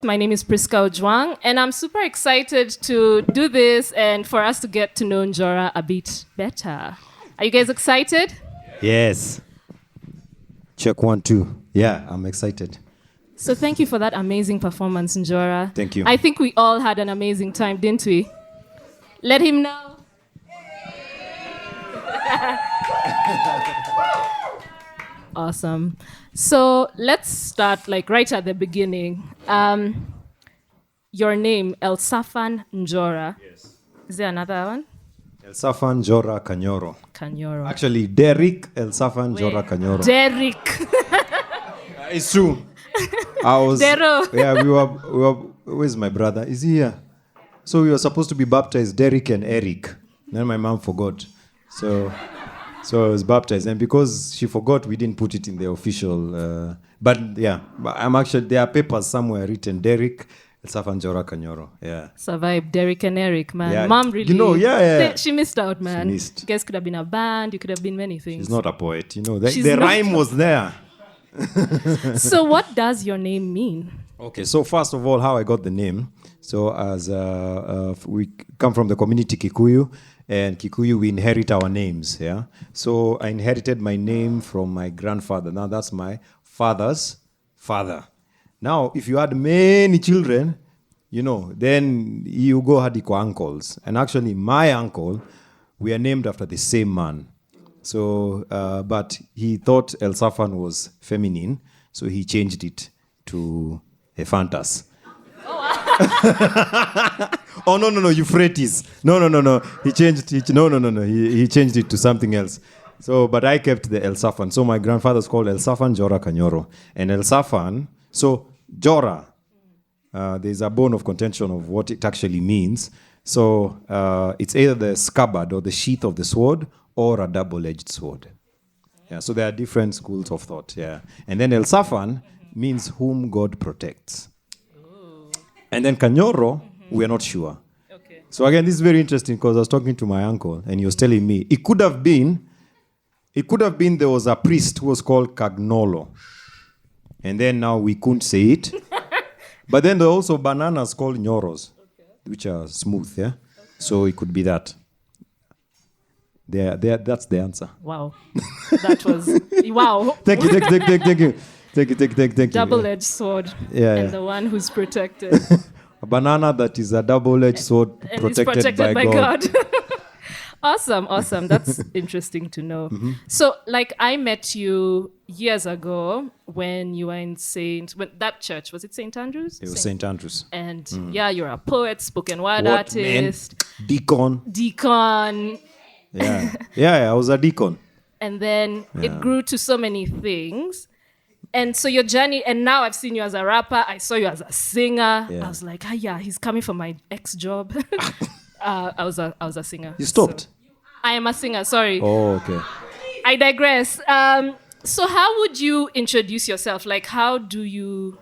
My name is Prisca Ojwang, and I'm super excited to do this and for us to get to know Njora a bit better. Are you guys excited? Yes. Check 1, 2. Yeah, I'm excited. So thank you for that amazing performance, Njora. Thank you. I think we all had an amazing time, didn't we? Let him know. Awesome. So let's start right at the beginning. Your name, Elsaphan Njora. Yes. Is there another one? Elsaphan Njora Kanyoro. Kanyoro. Actually, Derek Elsaphan Njora Kanyoro. Derek. It's true. I was. Dero. Yeah, we were. Where's my brother? Is he here? So we were supposed to be baptized, Derek and Eric. Then my mom forgot. So I was baptized, and because she forgot, we didn't put it in the official. But yeah, I'm actually, there are papers somewhere written Derek Elsaphan Njora Kanyoro. Yeah. Survived Derek and Eric, man. Yeah. Mom really. Yeah. She missed out, man. She missed. You guys could have been a band. You could have been many things. She's not a poet, She's The not. rhyme was there. So what does your name mean? Okay, so first of all, how I got the name. So as we come from the community Kikuyu, and Kikuyu, we inherit our names, yeah? So I inherited my name from my grandfather. Now that's my father's father. Now, if you had many children, then you go hadi kwa uncles. And actually, my uncle, we are named after the same man. So, but he thought Elsaphan was feminine, so he changed it to Ephantus. Oh no, Euphrates. No. He changed it. No. He changed it to something else. So, but I kept the Elsaphan. So my grandfather's called Elsaphan Njora Kanyoro, and Elsaphan. So Njora, there's a bone of contention of what it actually means. So it's either the scabbard or the sheath of the sword, or a double-edged sword. Yeah, so there are different schools of thought, yeah. And then Elsaphan means whom God protects. Ooh. And then Kanyoro, we are not sure. Okay. So again, this is very interesting because I was talking to my uncle and he was telling me, it could have been there was a priest who was called Cagnolo. And then now we couldn't say it. But then there are also bananas called nyoros, which are smooth, yeah? Okay. So it could be that. That's the answer. Wow. That was, wow. Thank you. Thank you. Double-edged sword. Yeah. And the one who's protected. A banana that is a double-edged sword and protected by God. Awesome. That's interesting to know. Mm-hmm. So, I met you years ago when you were in that church, was it St. Andrews? It was St. Andrews. And you're a poet, spoken word artist. Man? Deacon. Yeah, I was a deacon. And then it grew to so many things. And so your journey, and now I've seen you as a rapper. I saw you as a singer. Yeah. I was like, he's coming from my ex-job. I was a singer. You stopped? So I am a singer, sorry. Oh, okay. I digress. So how would you introduce yourself? How do you,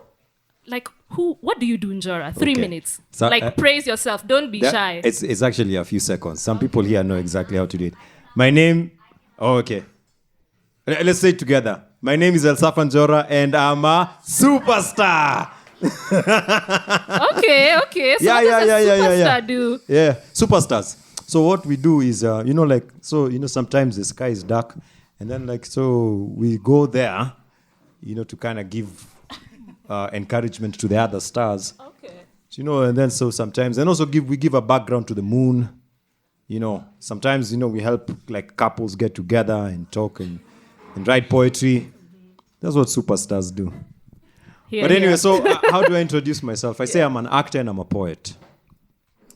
what do you do, Njora? 3 minutes. So, praise yourself. Don't be shy. It's actually a few seconds. Some people here know exactly how to do it. My name, okay. Let's say it together. My name is Elsaphan Njora and I'm a superstar. Okay. So what does a superstar do? Yeah, superstars. So what we do is, sometimes the sky is dark. And then so we go there, to kind of give encouragement to the other stars. Okay. And then so sometimes, and also we give a background to the moon. Sometimes, we help couples get together and talk and write poetry. Mm-hmm. That's what superstars do. But anyway, so how do I introduce myself? I say I'm an actor and I'm a poet.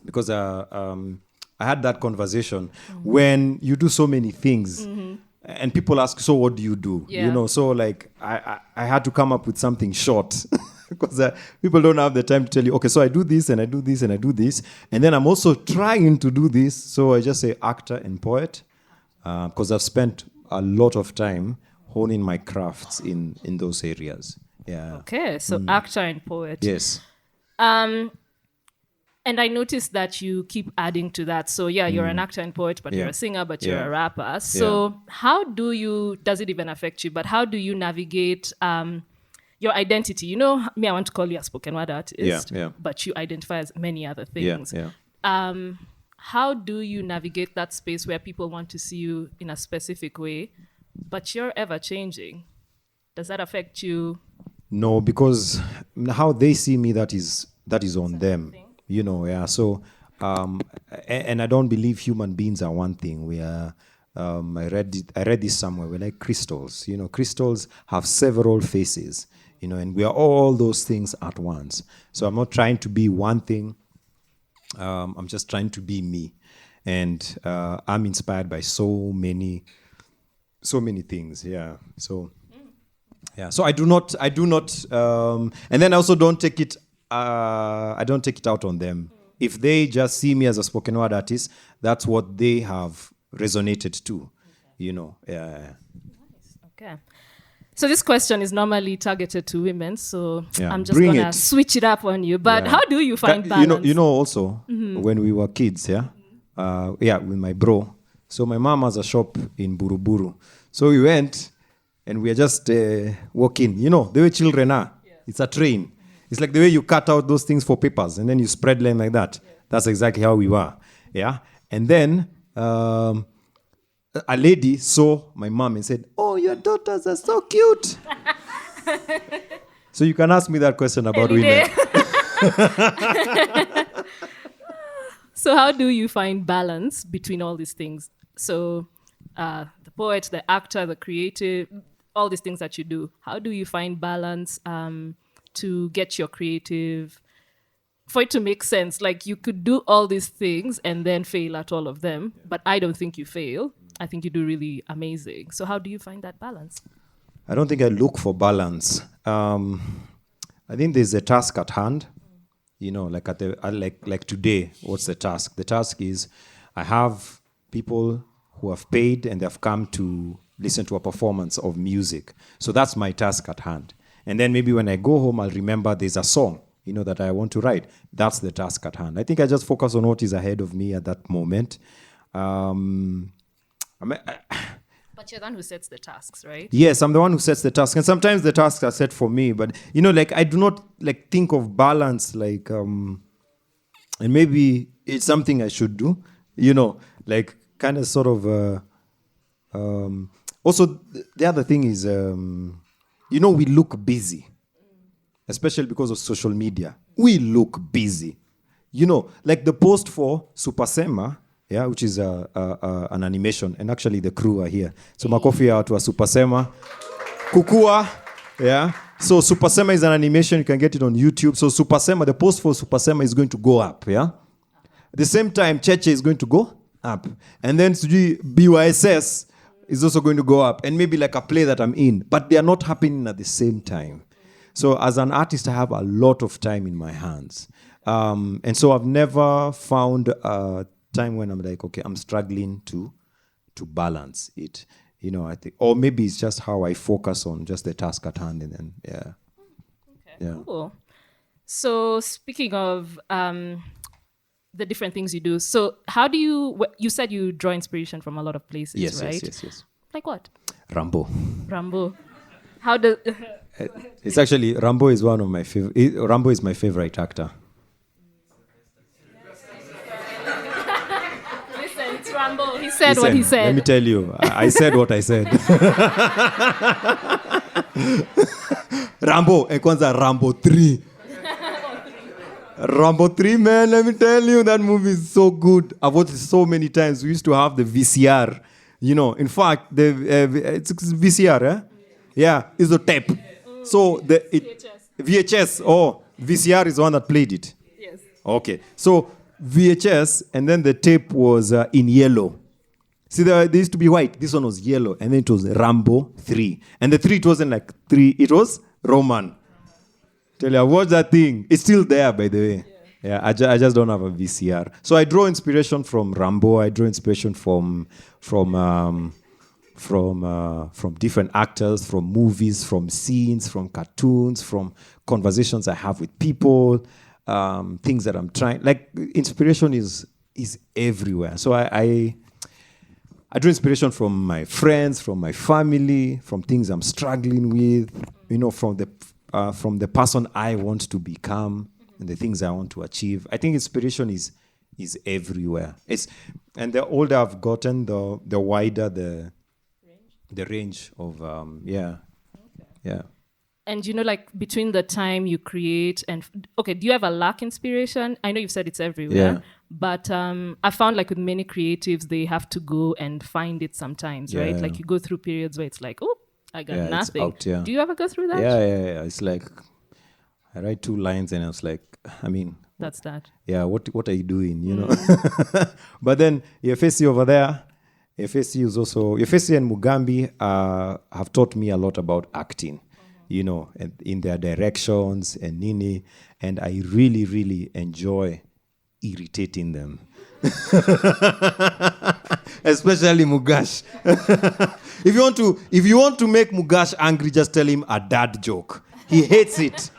Because I had that conversation when you do so many things and people ask, so what do you do? Yeah. So I had to come up with something short because people don't have the time to tell you, okay, so I do this and I do this and I do this. And then I'm also trying to do this. So I just say actor and poet because I've spent a lot of time honing my crafts in those areas. Yeah. Okay, so actor and poet. Yes. And I noticed that you keep adding to that. So you're an actor and poet, but you're a singer, but you're a rapper. So how does it even affect you? But how do you navigate your identity. You know, me, I want to call you a spoken word artist, Yeah. but you identify as many other things. Yeah. How do you navigate that space where people want to see you in a specific way, but you're ever changing? Does that affect you? No, because how they see me, that is on them. You know, yeah. So, and I don't believe human beings are one thing. We are. I read this somewhere. We're like crystals. You know, crystals have several faces. You know, and we are all those things at once. So I'm not trying to be one thing. I'm just trying to be me, and I'm inspired by so many things. Yeah. So. Yeah, so I do not, and then I also don't take it. I don't take it out on them. If they just see me as a spoken word artist, that's what they have resonated to, you know. Yeah. Okay. So this question is normally targeted to women, so I'm just Bring gonna it. switch it up on you. But how do you find balance? You know, also when we were kids, with my bro. So my mom has a shop in Buruburu, so we went. And we are just walking. You know, the way children are. Yeah. It's a train. It's like the way you cut out those things for papers and then you spread them like that. Yeah. That's exactly how we were. Yeah. And then a lady saw my mom and said, "Oh, your daughters are so cute." So you can ask me that question about women. So how do you find balance between all these things? So the poet, the actor, the creative, all these things that you do, how do you find balance to get your creative, for it to make sense? Like, you could do all these things and then fail at all of them, but I don't think you fail. I think you do really amazing. So how do you find that balance? I don't think I look for balance. I think there's a task at hand. You know, like like today, what's the task? The task is I have people who have paid and they've come to listen to a performance of music. So that's my task at hand. And then maybe when I go home, I'll remember there's a song, you know, that I want to write. That's the task at hand. I think I just focus on what is ahead of me at that moment. But you're the one who sets the tasks, right? Yes, I'm the one who sets the task. And sometimes the tasks are set for me. But, you know, like, I do not like think of balance like, and maybe it's something I should do, you know, like kind of sort of, also the other thing is, you know, we look busy, especially because of social media. We look busy, you know, like the post for Supersema, which is an animation, and actually the crew are here. So makofi out to Supersema, Kukua, So Supersema is an animation, you can get it on YouTube. So Supersema, the post for Supersema is going to go up, At the same time, Cheche is going to go up. And then BYSS is also going to go up. And maybe like a play that I'm in. But they are not happening at the same time. So as an artist, I have a lot of time in my hands. And so I've never found a time when I'm like, okay, I'm struggling to balance it. You know, I think, or maybe it's just how I focus on just the task at hand. And then, Cool. So speaking of the different things you do. So how do you said you draw inspiration from a lot of places, right? Yes. Like what? Rambo. How does... It's actually, Rambo is one of my favorite, Rambo is my favorite actor. Listen, it's Rambo. He said what he said. Let me tell you, I said what I said. Rambo, and kwanza Rambo 3. Rambo 3, man, let me tell you, that movie is so good. I've watched it so many times. We used to have the VCR, you know. In fact, it's VCR, it's a tape. So VHS, VCR is the one that played it. Yes. Okay, so VHS, and then the tape was in yellow. See, they used to be white. This one was yellow, and then it was Rambo 3. And the 3, it wasn't like 3, it was Roman. Tell you, I watched that thing. It's still there, by the way. Yeah, I just don't have a VCR. So I draw inspiration from Rambo. I draw inspiration from different actors, from movies, from scenes, from cartoons, from conversations I have with people, things that I'm trying. Like, inspiration is everywhere. So I draw inspiration from my friends, from my family, from things I'm struggling with, you know, from the from the person I want to become and the things I want to achieve. I think inspiration is everywhere. And the older I've gotten, the wider the range of yeah. And like between the time you create and do you ever lack inspiration? I know you've said it's everywhere, but I found like with many creatives, they have to go and find it sometimes, right? Like you go through periods where it's like, oh, I got nothing. It's out, Do you ever go through that? Yeah. It's like I write 2 lines and I was like, I mean, that's that. Yeah, what are you doing? You know. But then FSC over there, FSC is also FSC and Mugambi have taught me a lot about acting. You know, and in their directions and Nini, and I really, really enjoy irritating them. Especially Mugash. If you want to make Mugash angry, just tell him a dad joke. He hates it.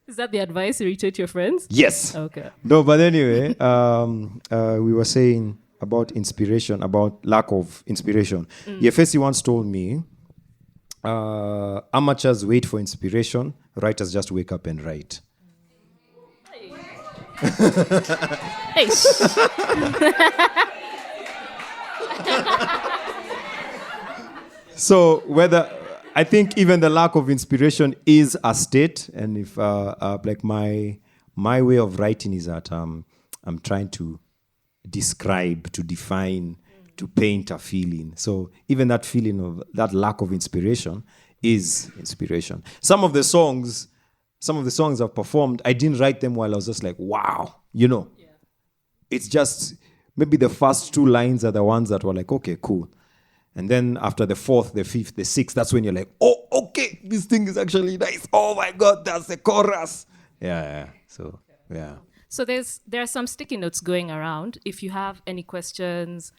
Is that the advice? Irritate your friends? Yes. Okay. No, but anyway, we were saying about inspiration, about lack of inspiration. FSC once told me, amateurs wait for inspiration, writers just wake up and write. Hey. So I think even the lack of inspiration is a state, and if like my way of writing is that I'm trying to describe, to define, to paint a feeling. So even that feeling of that lack of inspiration is inspiration. Some of the songs I've performed, I didn't write them while I was just like, wow, you know. Yeah. It's just maybe the first 2 lines are the ones that were like, okay, cool. And then after the 4th, the 5th, the 6th, that's when you're like, oh, okay, this thing is actually nice. Oh my God, that's the chorus. Yeah. So, yeah. So there are some sticky notes going around. If you have any questions,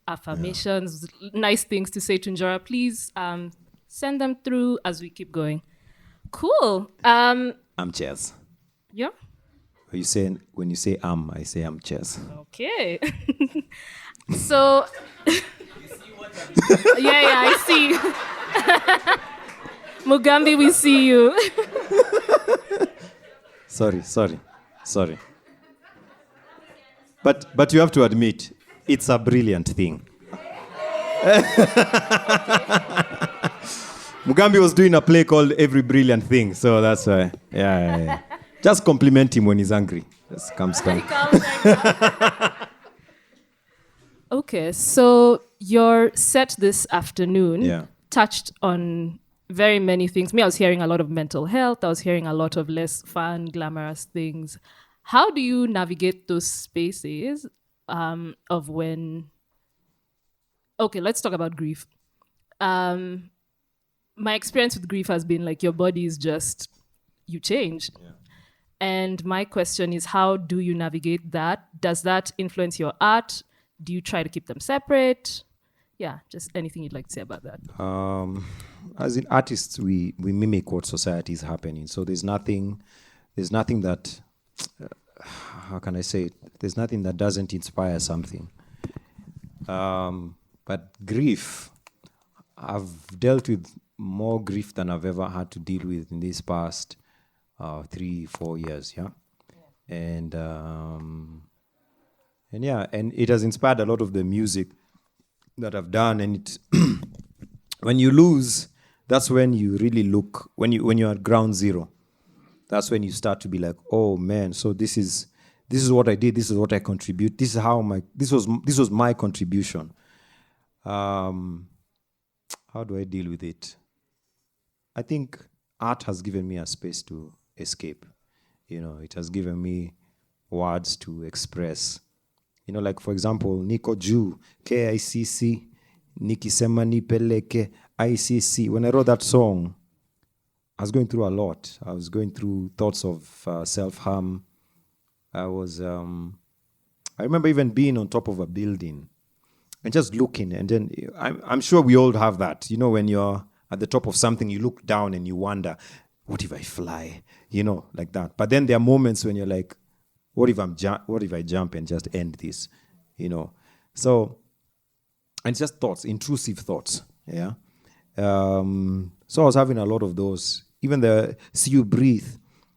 affirmations, nice things to say to Njora, please send them through as we keep going. Cool. I'm Chess. Yeah. When you say I say I'm Chess. Okay. So yeah, I see. Mugambi, we see you. Sorry. But you have to admit, it's a brilliant thing. Mugambi was doing a play called Every Brilliant Thing, so that's why. Yeah. Just compliment him when he's angry. Just comes down. Okay, so your set this afternoon touched on very many things. I was hearing a lot of mental health. I was hearing a lot of less fun, glamorous things. How do you navigate those spaces of when... Okay, let's talk about grief. My experience with grief has been like your body is just, you change. Yeah. And my question is, how do you navigate that? Does that influence your art? Do you try to keep them separate? Yeah, just anything you'd like to say about that. As in artists, we mimic what society is happening. So there's nothing that, how can I say it? There's nothing that doesn't inspire something. But grief, I've dealt with more grief than I've ever had to deal with in these past 3-4 years, and it has inspired a lot of the music that I've done. And it when you lose, that's when you really look, when you're at ground zero, that's when you start to be like, oh man, so this is what I did, this is what I contribute, this was my contribution. How do I deal with it? I think art has given me a space to escape. It has given me words to express. Like for example, Niko Juu, KICC, Nikisema Nipeleke, ICC. When I wrote that song, I was going through a lot. I was going through thoughts of self-harm. I remember even being on top of a building and just looking. And then I'm sure we all have that. When you're at the top of something, you look down and you wonder, what if I fly? Like that. But then there are moments when you're like, what if I jump and just end this? So, and it's just thoughts, intrusive thoughts. Yeah. So I was having a lot of those. Even the see you breathe,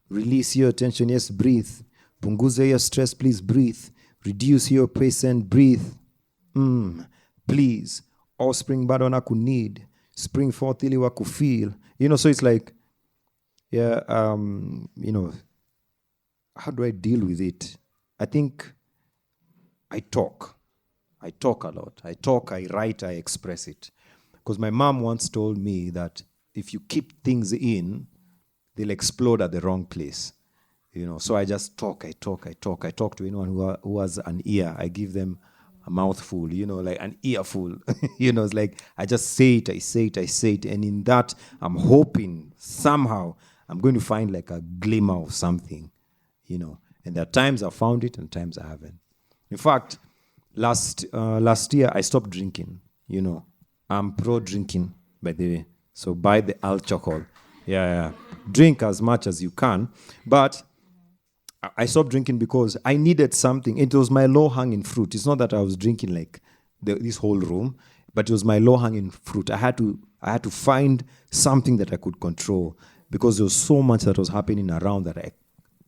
release your tension, yes, breathe. Punguza your stress, please breathe. Reduce your pace and breathe. Please. Offspring bado na need. Spring forth ili wa feel. So it's like, yeah, how do I deal with it? I think I talk. I talk a lot. I talk, I write, I express it. Because my mom once told me that if you keep things in, they'll explode at the wrong place. So I just talk, I talk to anyone who has an ear. I give them a mouthful, like an earful. It's like I just say it. And in that, I'm hoping somehow I'm going to find like a glimmer of something, And there are times I found it and times I haven't. In fact, last year I stopped drinking, I'm pro drinking, by the way. So buy the alcohol. Yeah. Drink as much as you can. But I stopped drinking because I needed something. It was my low-hanging fruit. It's not that I was drinking like this whole room, but it was my low-hanging fruit. I had to find something that I could control because there was so much that was happening around that I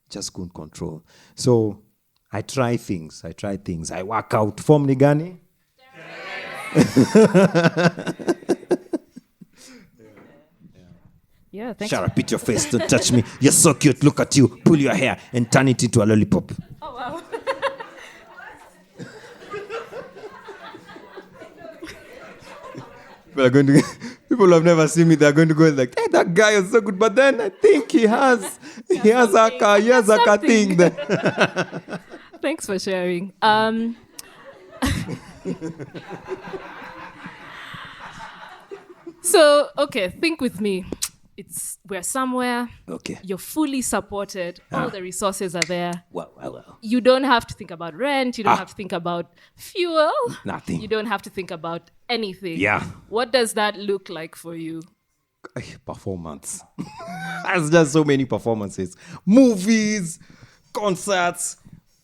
just couldn't control. So I try things. I work out. Form ni gani? Yeah, thanks. Shut up, beat your face, don't touch me. You're so cute, look at you. Pull your hair and turn it into a lollipop. Oh, wow. People have never seen me, they're going to go like, hey, that guy is so good. But then I think he has a thing there. Thanks for sharing. So, okay, think with me. We're somewhere. Okay. You're fully supported. All the resources are there. Wow. You don't have to think about rent. You don't have to think about fuel. Nothing. You don't have to think about anything. Yeah. What does that look like for you? Performance. There's just so many performances. Movies, concerts.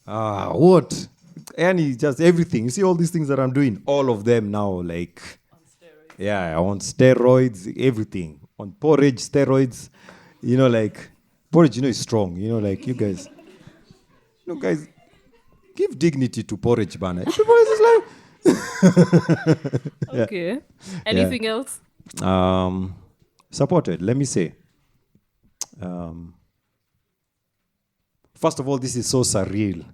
What? And just everything. You see all these things that I'm doing? All of them now, like... On steroids. Yeah, on steroids, everything. On porridge, steroids. Like... Porridge, is strong. Like you guys... guys... Give dignity to porridge, bana. Porridge is like... Okay. Anything else? Supported, let me say. First of all, this is so surreal.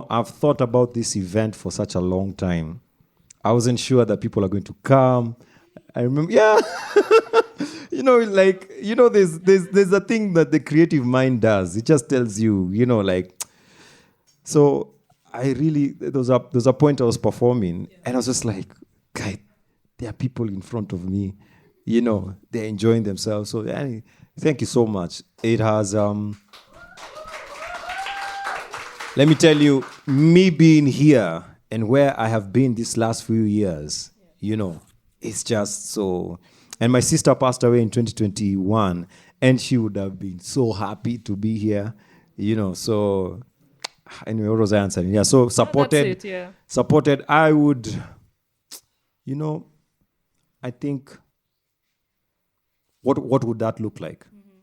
I've thought about this event for such a long time. I wasn't sure that people are going to come. I remember, there's a thing that the creative mind does. It just tells you, so I really, there was a point I was performing and I was just like, God, there are people in front of me, they're enjoying themselves. So thank you so much. It has, let me tell you, me being here and where I have been these last few years, it's just so... And my sister passed away in 2021, and she would have been so happy to be here, so... Anyway, what was I answering? Yeah, so supported. That's it, yeah. Supported, I would... I think... What would that look like? Mm-hmm.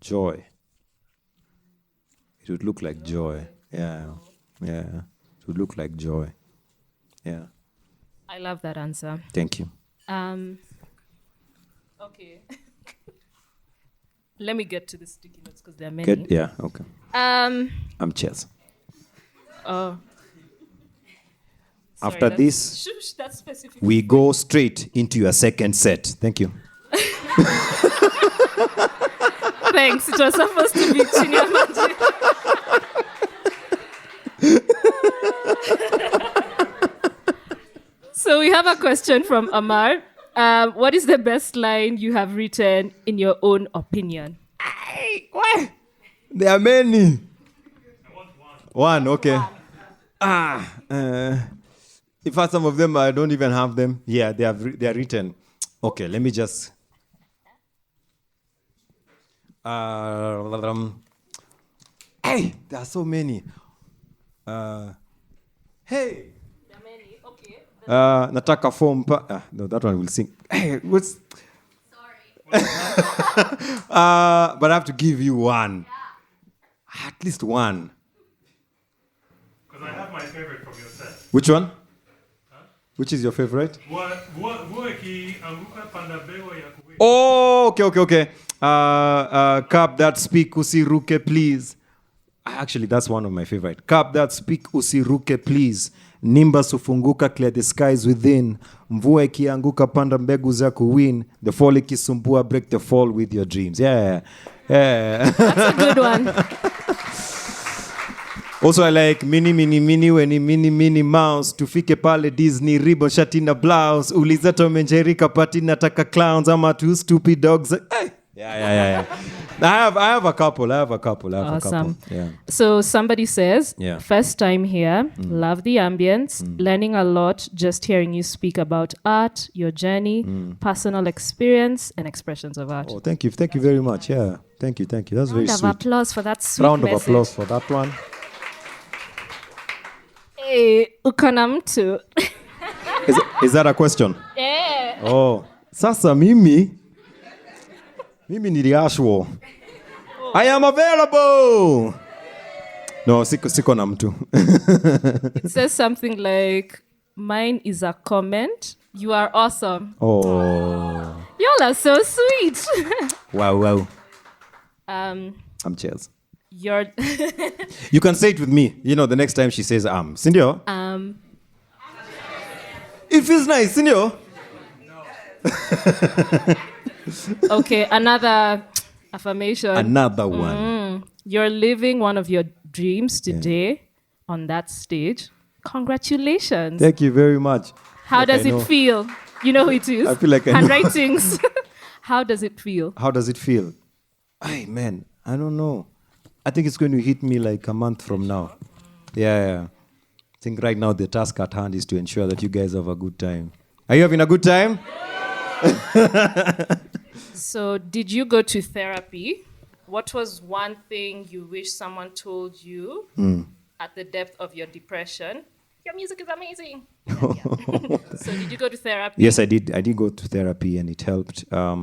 Joy. It would look like joy. Yeah. It would look like joy. Yeah. I love that answer. Thank you. Okay. Let me get to the sticky notes because there are many. Good. Yeah. Okay. I'm Cheche. Oh. After this, shush, that's specific. we go straight into your second set. Thank you. Thanks. It was supposed to be Chinya Magic. So we have a question from Amar. What is the best line you have written in your own opinion? What? There are many. I want one. One, okay. In fact, some of them I don't even have them. Yeah, they are written. Okay, let me just. Hey, there are so many. Hey. There are many. Okay. Nataka form. No, that one will sing. Hey, what's... Sorry. But I have to give you one. Yeah. At least one. Because I have my favorite from your set. Which one? Which is your favorite? Oh, okay. Cap that speak usiruke, please. Actually, that's one of my favorite. Cap that speak usiruke, please. Nimbus hufunguka, clear the skies within. Mvua ikianguka, panda mbegu za kuwin. The fall ikisumbua, break the fall with your dreams. Yeah. That's a good one. Also, I like mini, mini mouse. Tufike pale Disney, ribbon, shati na blouse. Uliza Tom and Jerry, kapati nataka clowns. Ama two stupid dogs. Hey. Yeah. I have a couple. Awesome. Yeah. So somebody says, Yeah. first time here, love the ambience, learning a lot, just hearing you speak about art, your journey, personal experience, and expressions of art. Oh, thank you very much. Yeah, thank you. That's very sweet. Round of applause for that sweet Round message. of applause for that one. Hey, ukona mtu. Is that a question? Yeah. Oh, sasa mimi niliashwo. I am available. No, siko na mtu. It says something like, mine is a comment. You are awesome. Oh. Y'all are so sweet. Wow. I'm cheers. You can say it with me. The next time she says Sindio? It feels nice, Sindio? Okay, another affirmation. Another one. You're living one of your dreams today on that stage. Congratulations. Thank you very much. How does it feel? You know who it is? I feel like I know. Handwritings. How does it feel? Hey, man, I don't know. I think it's going to hit me like a month from now. Yeah. I think right now the task at hand is to ensure that you guys have a good time. Are you having a good time? So, did you go to therapy? What was one thing you wish someone told you at the depth of your depression? Your music is amazing. So, did you go to therapy? Yes, I did. I did go to therapy and it helped. What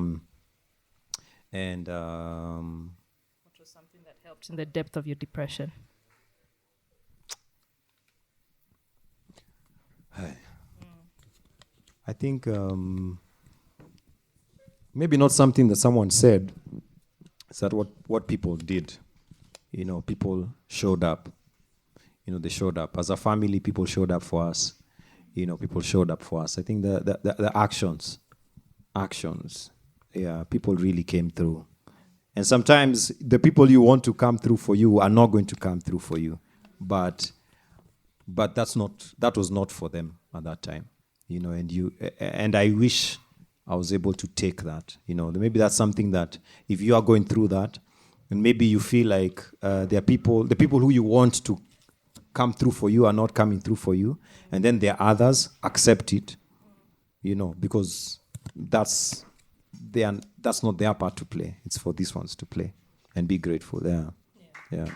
was something that helped in the depth of your depression? I think maybe not something that someone said. It's that what people did. People showed up. They showed up. As a family, people showed up for us. People showed up for us. I think the actions, people really came through. And sometimes the people you want to come through for you are not going to come through for you. But that was not for them at that time. And I wish I was able to take that. Maybe that's something that if you are going through that, and maybe you feel like the people who you want to come through for you are not coming through for you, and then there are others, accept it, because that's not their part to play. It's for these ones to play, and be grateful. Yeah.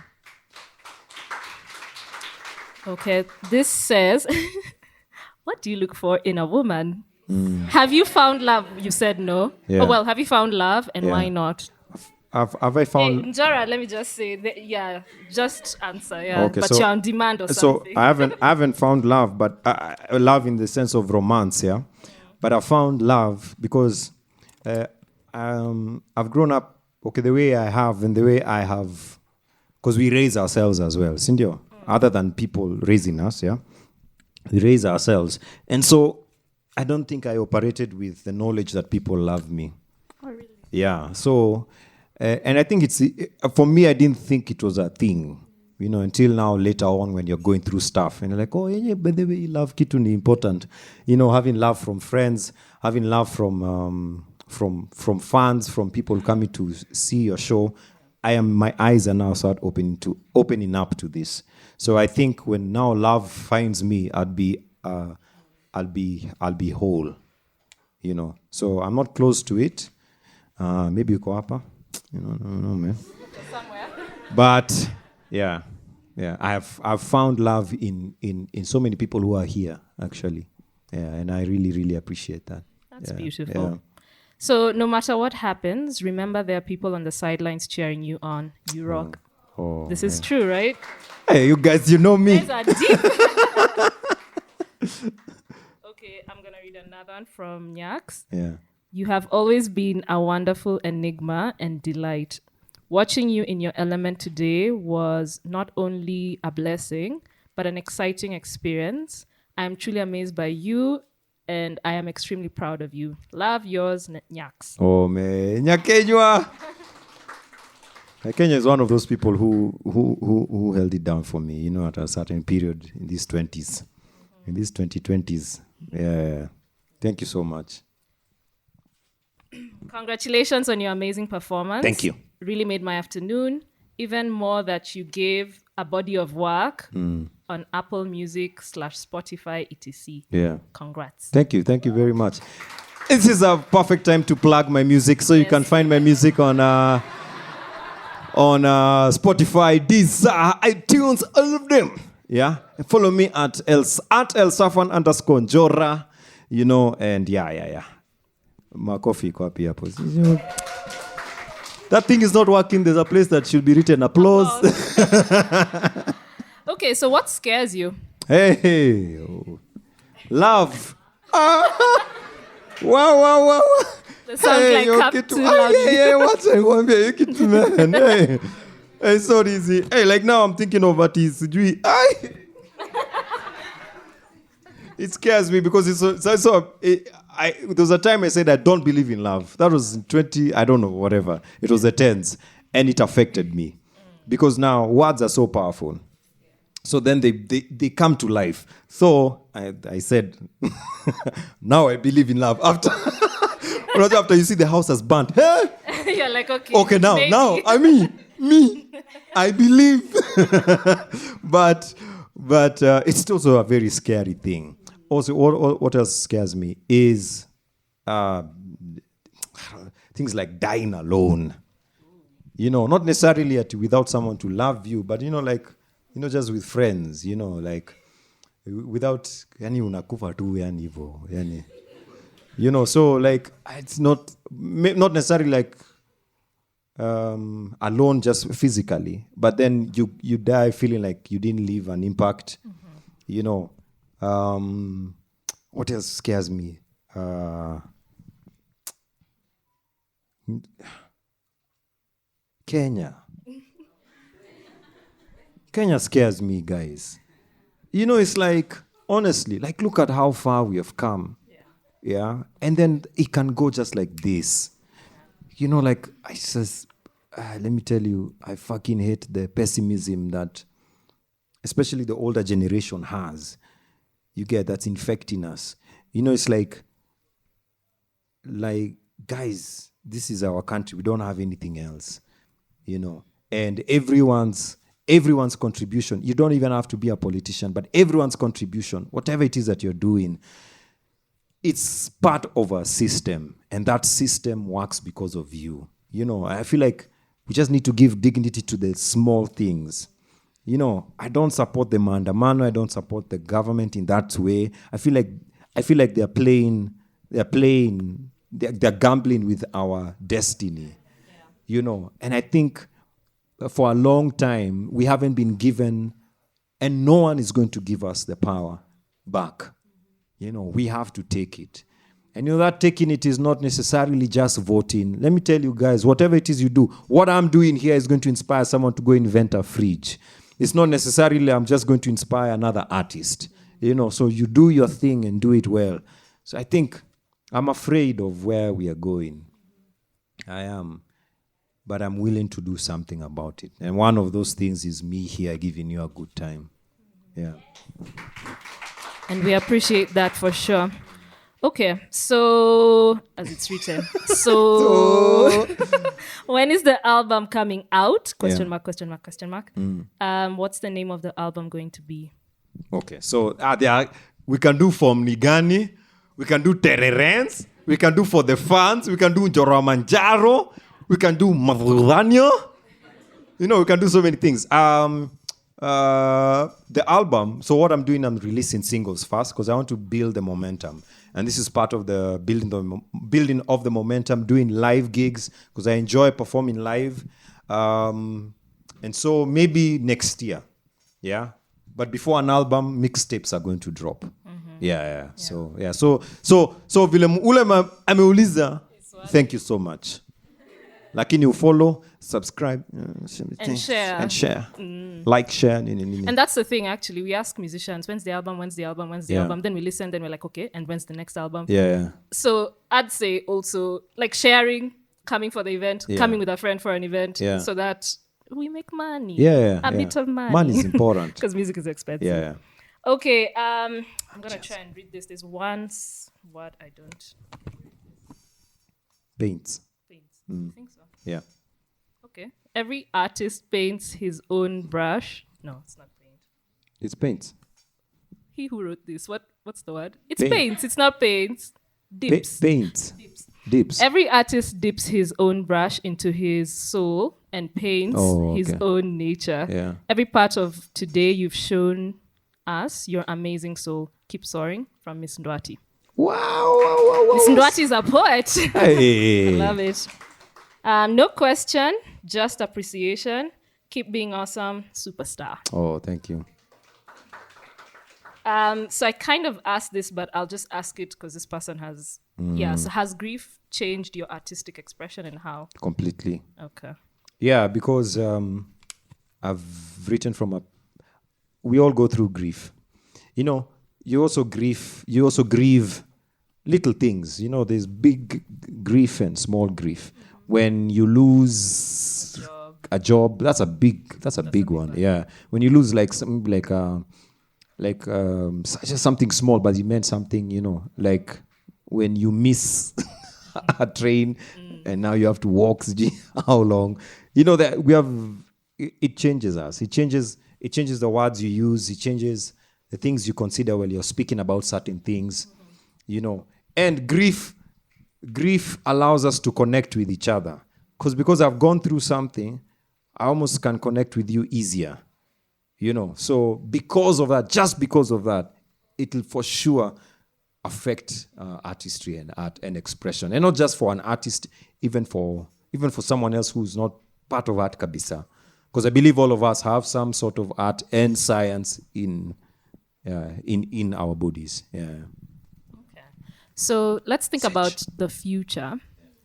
Okay, this says, what do you look for in a woman? Have you found love? You said no. Yeah. Oh, well, have you found love, and why not? Have I found... Hey, Njora, let me just say, just answer, Okay, but you're on demand or something. So I haven't found love, but love in the sense of romance, yeah? But I found love because I've grown up, the way I have and the way I have, because we raise ourselves as well, Sindio, other than people raising us, yeah? We raise ourselves. And so I don't think I operated with the knowledge that people love me. Oh, really? Yeah, so... and I think for me, I didn't think it was a thing, until now, later on, when you're going through stuff. And you're like, oh, yeah, by the way, love kitu ni important. Having love from friends, having love from fans, from people coming to see your show. My eyes are now start opening up to this. So I think when now love finds me, I'll be whole, So I'm not close to it. Maybe uko hapa. No, man. Somewhere. But I've found love in so many people who are here, actually. and I really, really appreciate that. That's beautiful. So no matter what happens, remember there are people on the sidelines cheering you on. You rock. This is true, right? Hey, you guys, you know me. You guys are deep. Okay, I'm going to read another one from Nyax. Yeah. You have always been a wonderful enigma and delight. Watching you in your element today was not only a blessing, but an exciting experience. I am truly amazed by you, and I am extremely proud of you. Love, yours, Nyax. Oh, man. Nyakenywa. Kenya is one of those people who held it down for me, at a certain period in these 20s, in these 2020s. Yeah. Thank you so much. Congratulations on your amazing performance. Thank you. Really made my afternoon. Even more that you gave a body of work on Apple Music /Spotify, etc. Yeah. Congrats. Thank you. Thank you very much. This is a perfect time to plug my music. So you can find my music on Spotify, Deezer, iTunes, all of them. Yeah. And follow me at Elsaphan _Njora, and yeah. My coffee copy hapo. That thing is not working. There's a place that should be written applause. Okay, so what scares you? Hey. Love. Wow. The sound like up too loud. Yeah, what's I want to man? Hey. It's so easy. Hey, like now I'm thinking of what is it scares me because there was a time I said I don't believe in love. That was in 20, I don't know, whatever. It was the 10s. And it affected me. Because now words are so powerful. So then they come to life. So I said, now I believe in love. After you see the house has burnt. Hey? You're like, okay. Okay, now, me, I believe. But it's also a very scary thing. Also, what else scares me is things like dying alone. Not necessarily without someone to love you, but just with friends. Without yani unakufa tu yani hivyo yani. So it's not necessarily alone just physically, but then you die feeling like you didn't leave an impact. What else scares me? Kenya scares me, guys. It's honestly, look at how far we have come. Yeah. And then it can go just like this. Let me tell you, I fucking hate the pessimism that especially the older generation has. You get that's infecting us. It's guys, this is our country. We don't have anything else, and everyone's contribution. You don't even have to be a politician, but everyone's contribution, whatever it is that you're doing, it's part of a system, and that system works because of you. I feel like we just need to give dignity to the small things. I don't support the maandamano. I don't support the government in that way. I feel like they're gambling with our destiny. Yeah. And I think for a long time we haven't been given, and no one is going to give us the power back. We have to take it. And that taking it is not necessarily just voting. Let me tell you guys, whatever it is you do, what I'm doing here is going to inspire someone to go invent a fridge. It's not necessarily I'm just going to inspire another artist. So you do your thing and do it well. So I think I'm afraid of where we are going. I am. But I'm willing to do something about it. And one of those things is me here giving you a good time. Yeah. And we appreciate that for sure. Okay, so as it's written. So when is the album coming out? Question mark. What's the name of the album going to be? Okay, so we can do From Nigani, we can do Tererens, we can do For the Fans, we can do Njora we can do Mavulania. We can do so many things. the album, so what I'm doing, I'm releasing singles first because I want to build the momentum. And this is part of the building of the momentum, doing live gigs because I enjoy performing live. And so maybe next year, yeah. But before an album, mixtapes are going to drop. Yeah. So vile ule ameuliza, thank you so much. Lakini you follow, subscribe, and share. Like, share. And that's the thing, actually. We ask musicians, when's the album? Then we listen, then we're like, okay, and when's the next album? Yeah. So I'd say also, like, sharing, coming for the event, coming with a friend for an event, so that we make money. A bit of money. Money is important. Because music is expensive. Yeah. Okay, I'm going to try and read this. There's one word I don't. Paints. I think so. Yeah. Okay. Every artist paints his own brush. No, it's not paint. It's paints. He who wrote this, what's the word? It's paints. It's not paints. Dips. Paints. Dips. Every artist dips his own brush into his soul and paints his own nature. Yeah. Every part of today you've shown us your amazing soul. Keep soaring, from Miss Ndwati. Wow. Miss Ndwati is a poet. Hey. I love it. No question, just appreciation. Keep being awesome, superstar. Oh, thank you. So I kind of asked this, but I'll just ask it because this person has... so has grief changed your artistic expression and how? Completely. Okay. Yeah, because I've written from we all go through grief. You also grieve little things. There's big grief and small grief. When you lose a job, that's a big one. Yeah. When you lose like something just something small, but it meant something, like when you miss a train and now you have to walk how long, that it changes us. It changes the words you use. It changes the things you consider when you're speaking about certain things, and grief allows us to connect with each other because I've gone through something, I almost can connect with you easier. So because of that, it'll for sure affect artistry and art and expression, and not just for an artist, even for someone else who's not part of art kabisa, because I believe all of us have some sort of art and science in our bodies. Okay, so let's think about the future.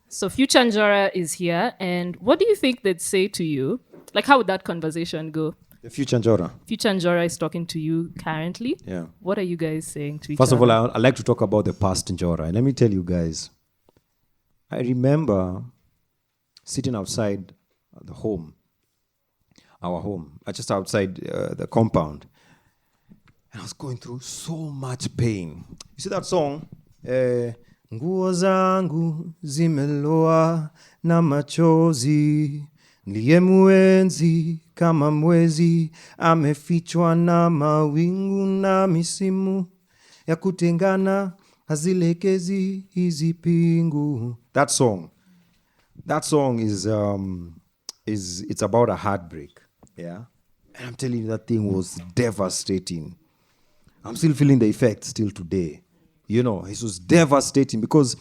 So Future Njora is here, and what do you think they'd say to you? Like, how would that conversation go? The Future Njora. Future Njora is talking to you currently. Yeah. What are you guys saying to each other? First of all, I'd like to talk about the past Njora. And let me tell you guys, I remember sitting outside our home, just outside the compound. And I was going through so much pain. You see that song? Nguo zangu zimeloa na machozi, ndiye mwenzi kama mwezi, amefichwa na mawingu na misimu ya kutengana hazilekezi hizi pingu. That song is it's about a heartbreak, yeah. And I'm telling you, that thing was devastating. I'm still feeling the effects still today. It was devastating because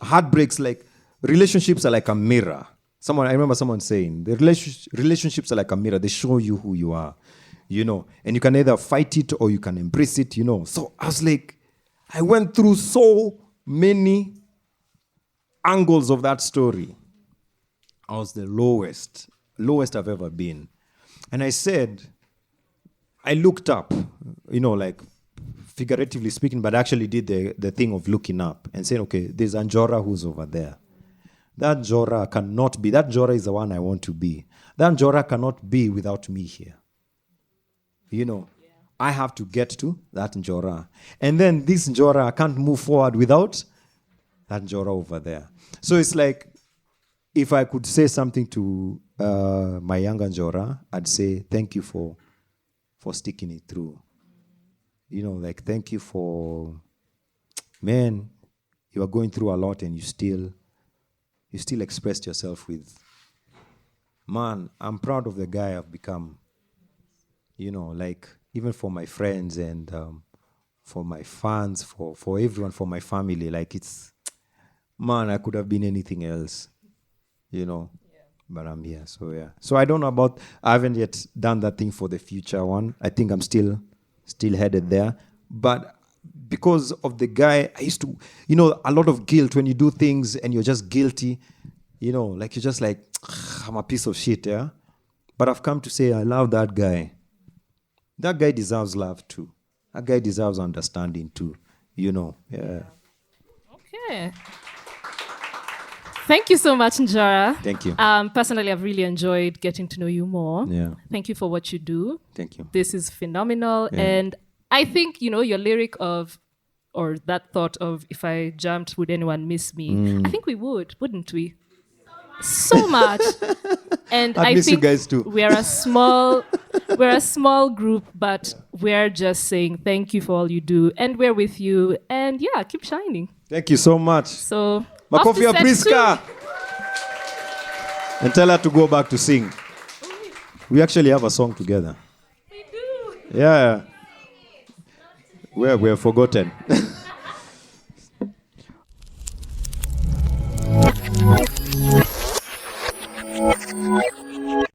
heartbreaks, like relationships, are like a mirror. I remember someone saying the relationships are like a mirror. They show you who you are, and you can either fight it or you can embrace it, So I was like, I went through so many angles of that story. I was the lowest I've ever been. And I looked up, like figuratively speaking, but actually did the thing of looking up and saying, okay, there's Njora who's over there. That Njora cannot be. That Njora is the one I want to be. That Njora cannot be without me here. I have to get to that Njora. And then this Njora can't move forward without that Njora over there. So it's like, if I could say something to my younger Njora, I'd say, thank you for sticking it through. Like, thank you for, man, you are going through a lot and you still expressed yourself with, man, I'm proud of the guy I've become. like even for my friends and for my fans, for everyone, for my family, like it's, man, I could have been anything else, but I'm here. So yeah. So I don't know I haven't yet done that thing for the future one. I think I'm still headed there. But because of the guy, I used to, a lot of guilt when you do things and you're just guilty, like you're just like, I'm a piece of shit, yeah? But I've come to say I love that guy. That guy deserves love too. That guy deserves understanding too, yeah. Okay. Thank you so much, Njora. Thank you. Personally, I've really enjoyed getting to know you more. Yeah. Thank you for what you do. Thank you. This is phenomenal. Yeah. And I think, your lyric or that thought of, if I jumped, would anyone miss me? I think we would, wouldn't we? So much. And I miss think you guys too. we're a small group, but we're just saying thank you for all you do. And we're with you. And yeah, keep shining. Thank you so much. So, Makofi ya Prisca. And tell her to go back to sing. We actually have a song together. We do. Yeah. We're forgotten.